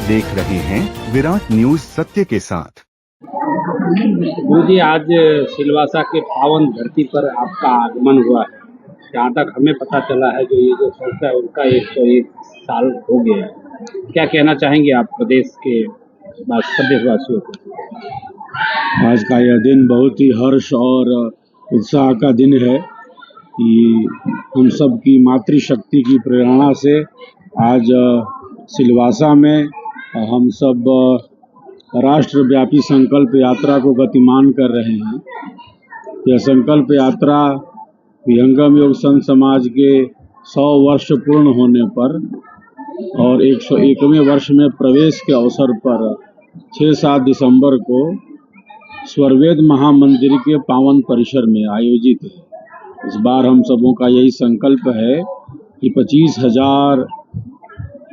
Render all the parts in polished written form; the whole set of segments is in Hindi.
देख रहे हैं विराट न्यूज सत्य के साथ। गुरु जी, आज सिलवासा के पावन धरती पर आपका आगमन हुआ है। जहाँ तक हमें पता चला है, जो ये जो संस्था है उनका 101 साल हो गया है। क्या कहना चाहेंगे आप प्रदेश के प्रदेशवासियों को? आज का यह दिन बहुत ही हर्ष और उत्साह का दिन है कि हम सब की मातृशक्ति की प्रेरणा से आज सिलवासा में हम सब राष्ट्रव्यापी संकल्प यात्रा को गतिमान कर रहे हैं। यह संकल्प यात्रा विहंगम योग संत समाज के 100 वर्ष पूर्ण होने पर और 101वें वर्ष में प्रवेश के अवसर पर 6-7 दिसंबर को स्वरवेद महामंदिर के पावन परिसर में आयोजित है। इस बार हम सबों का यही संकल्प है कि 25,000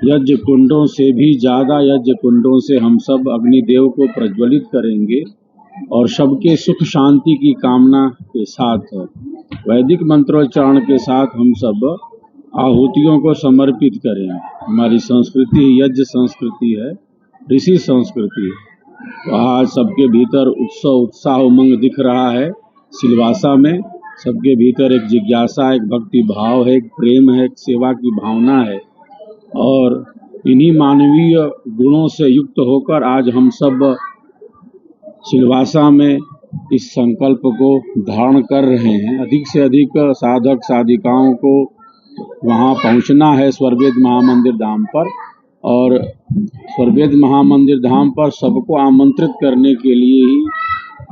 यज्ञ कुंडों से भी ज़्यादा यज्ञ कुंडों से हम सब अग्निदेव को प्रज्वलित करेंगे और सबके सुख शांति की कामना के साथ वैदिक मंत्रोच्चारण के साथ हम सब आहुतियों को समर्पित करेंगे। हमारी संस्कृति यज्ञ संस्कृति है, ऋषि संस्कृति है। तो आज सबके भीतर उत्सव उत्साह उमंग दिख रहा है। सिलवासा में सबके भीतर एक जिज्ञासा, एक भक्ति भाव है, एक प्रेम है, एक सेवा की भावना है और इन्हीं मानवीय गुणों से युक्त होकर आज हम सब सिलवासा में इस संकल्प को धारण कर रहे हैं। अधिक से अधिक साधक साधिकाओं को वहां पहुंचना है स्वरवेद महामंदिर धाम पर, और स्वरवेद महामंदिर धाम पर सबको आमंत्रित करने के लिए ही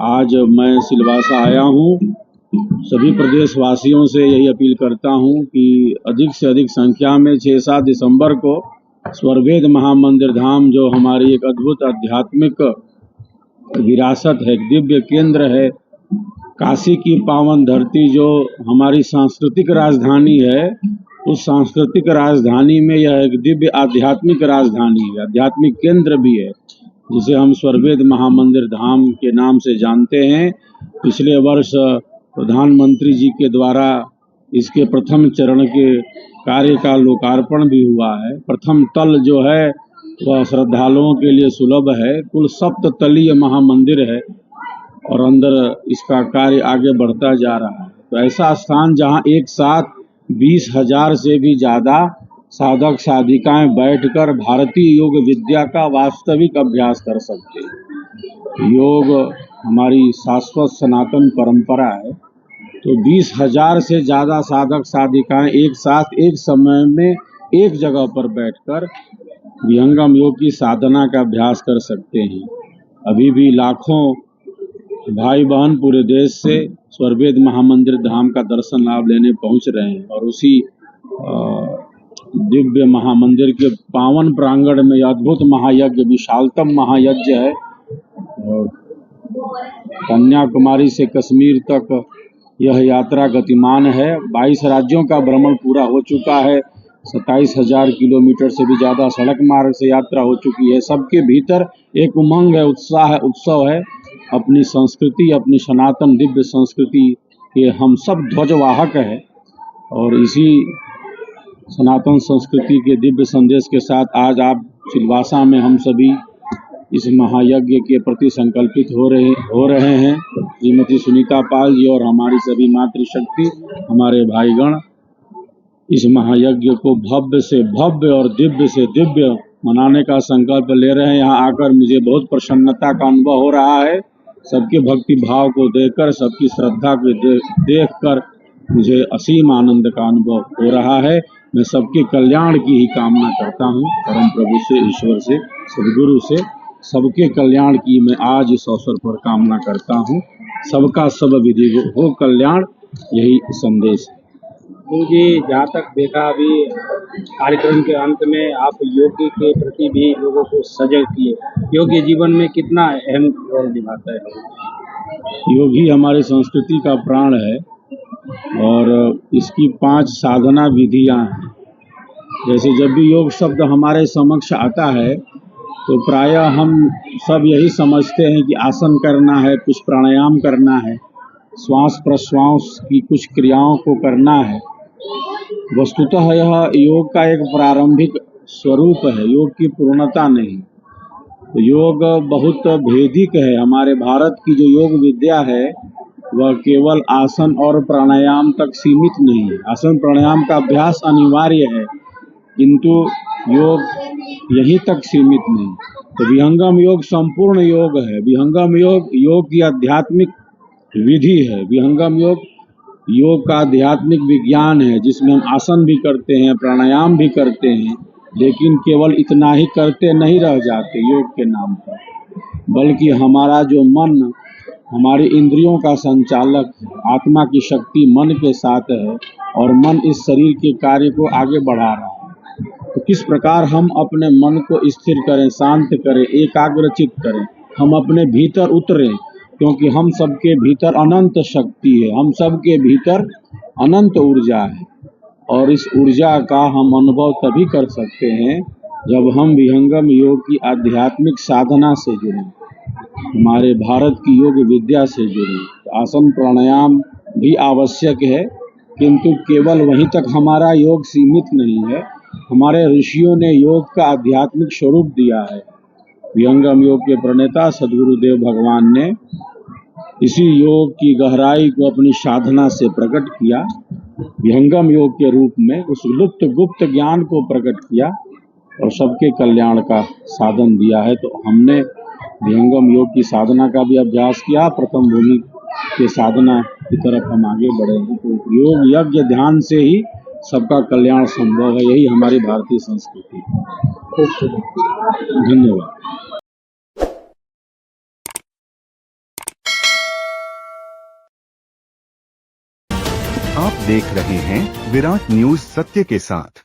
आज मैं सिलवासा आया हूं। सभी प्रदेशवासियों से यही अपील करता हूं कि अधिक से अधिक संख्या में 6-7 दिसंबर को स्वरवेद महामंदिर धाम, जो हमारी एक अद्भुत आध्यात्मिक विरासत है, दिव्य केंद्र है, काशी की पावन धरती जो हमारी सांस्कृतिक राजधानी है, उस सांस्कृतिक राजधानी में यह एक दिव्य आध्यात्मिक राजधानी है, आध्यात्मिक केंद्र भी है, जिसे हम स्वरवेद महामंदिर धाम के नाम से जानते हैं। पिछले वर्ष प्रधानमंत्री जी के द्वारा इसके प्रथम चरण के कार्य का लोकार्पण भी हुआ है। प्रथम तल जो है वह श्रद्धालुओं के लिए सुलभ है। कुल 7 तलीय महामंदिर है और अंदर इसका कार्य आगे बढ़ता जा रहा है। तो ऐसा स्थान जहां एक साथ 20,000 से भी ज़्यादा साधक साधिकाएं बैठकर भारतीय योग विद्या का वास्तविक अभ्यास कर सकते हैं। योग हमारी शाश्वत सनातन परंपरा है। तो 20,000 से ज़्यादा साधक साधिकाएं एक साथ एक समय में एक जगह पर बैठकर विहंगम योग की साधना का अभ्यास कर सकते हैं। अभी भी लाखों भाई बहन पूरे देश से स्वरवेद महामंदिर धाम का दर्शन लाभ लेने पहुंच रहे हैं और उसी दिव्य महामंदिर के पावन प्रांगण में अद्भुत महायज्ञ, विशालतम महायज्ञ है। और कन्याकुमारी से कश्मीर तक यह यात्रा गतिमान है। 22 राज्यों का भ्रमण पूरा हो चुका है। 27,000 किलोमीटर से भी ज़्यादा सड़क मार्ग से यात्रा हो चुकी है। सबके भीतर एक उमंग है, उत्साह है, उत्सव है। अपनी संस्कृति, अपनी सनातन दिव्य संस्कृति के हम सब ध्वजवाहक हैं और इसी सनातन संस्कृति के दिव्य संदेश के साथ आज आप सिलवासा में हम सभी इस महायज्ञ के प्रति संकल्पित हो रहे हैं। श्रीमती सुनीता पाल जी और हमारी सभी मातृशक्ति, हमारे भाईगण इस महायज्ञ को भव्य से भव्य और दिव्य से दिव्य मनाने का संकल्प ले रहे हैं। यहाँ आकर मुझे बहुत प्रसन्नता का अनुभव हो रहा है। सबके भक्ति भाव को देखकर, सबकी श्रद्धा को देखकर मुझे असीम आनंद का अनुभव हो रहा है। मैं सबके कल्याण की ही कामना करता हूँ। परम प्रभु से, ईश्वर से, सदगुरु से सबके कल्याण की मैं आज इस अवसर पर कामना करता हूँ। सबका सब विधि हो कल्याण, यही संदेश है। गुरु जी, जहाँ तक देखा अभी कार्यक्रम के अंत में आप योग के प्रति भी लोगों को सजग किए। योग जीवन में कितना अहम रोल निभाता है? योग ही हमारी संस्कृति का प्राण है और इसकी 5 साधना विधियां हैं। जैसे जब भी योग शब्द हमारे समक्ष आता है तो प्रायः हम सब यही समझते हैं कि आसन करना है, कुछ प्राणायाम करना है, श्वास प्रश्वास की कुछ क्रियाओं को करना है। वस्तुतः यह योग का एक प्रारंभिक स्वरूप है, योग की पूर्णता नहीं। तो योग बहुत भेदिक है। हमारे भारत की जो योग विद्या है वह केवल आसन और प्राणायाम तक सीमित नहीं है। आसन प्राणायाम का अभ्यास अनिवार्य है, किंतु योग यहीं तक सीमित नहीं। तो विहंगम योग संपूर्ण योग है। विहंगम योग की आध्यात्मिक विधि है। विहंगम योग का आध्यात्मिक विज्ञान है, जिसमें हम आसन भी करते हैं, प्राणायाम भी करते हैं, लेकिन केवल इतना ही करते नहीं रह जाते योग के नाम पर, बल्कि हमारा जो मन, हमारी इंद्रियों का संचालक है, आत्मा की शक्ति मन के साथ है और मन इस शरीर के कार्य को आगे बढ़ा रहा है। तो किस प्रकार हम अपने मन को स्थिर करें, शांत करें, एकाग्रचित करें, हम अपने भीतर उतरें, क्योंकि हम सबके भीतर अनंत शक्ति है, हम सबके भीतर अनंत ऊर्जा है। और इस ऊर्जा का हम अनुभव तभी कर सकते हैं जब हम विहंगम योग की आध्यात्मिक साधना से जुड़ें, हमारे भारत की योग विद्या से जुड़ें। तो आसन प्राणायाम भी आवश्यक है, किंतु केवल वहीं तक हमारा योग सीमित नहीं है। हमारे ऋषियों ने योग का आध्यात्मिक स्वरूप दिया है। विहंगम योग के प्रणेता सद्गुरुदेव भगवान ने इसी योग की गहराई को अपनी साधना से प्रकट किया, विहंगम योग के रूप में उस लुप्त गुप्त ज्ञान को प्रकट किया और सबके कल्याण का साधन दिया है। तो हमने विहंगम योग की साधना का भी अभ्यास किया, प्रथम भूमि के साधना की तरफ हम आगे बढ़े हैं। तो योग यज्ञ ध्यान से ही सबका कल्याण संभव है, यही हमारी भारतीय संस्कृति है। धन्यवाद। आप देख रहे हैं विराट न्यूज सत्य के साथ।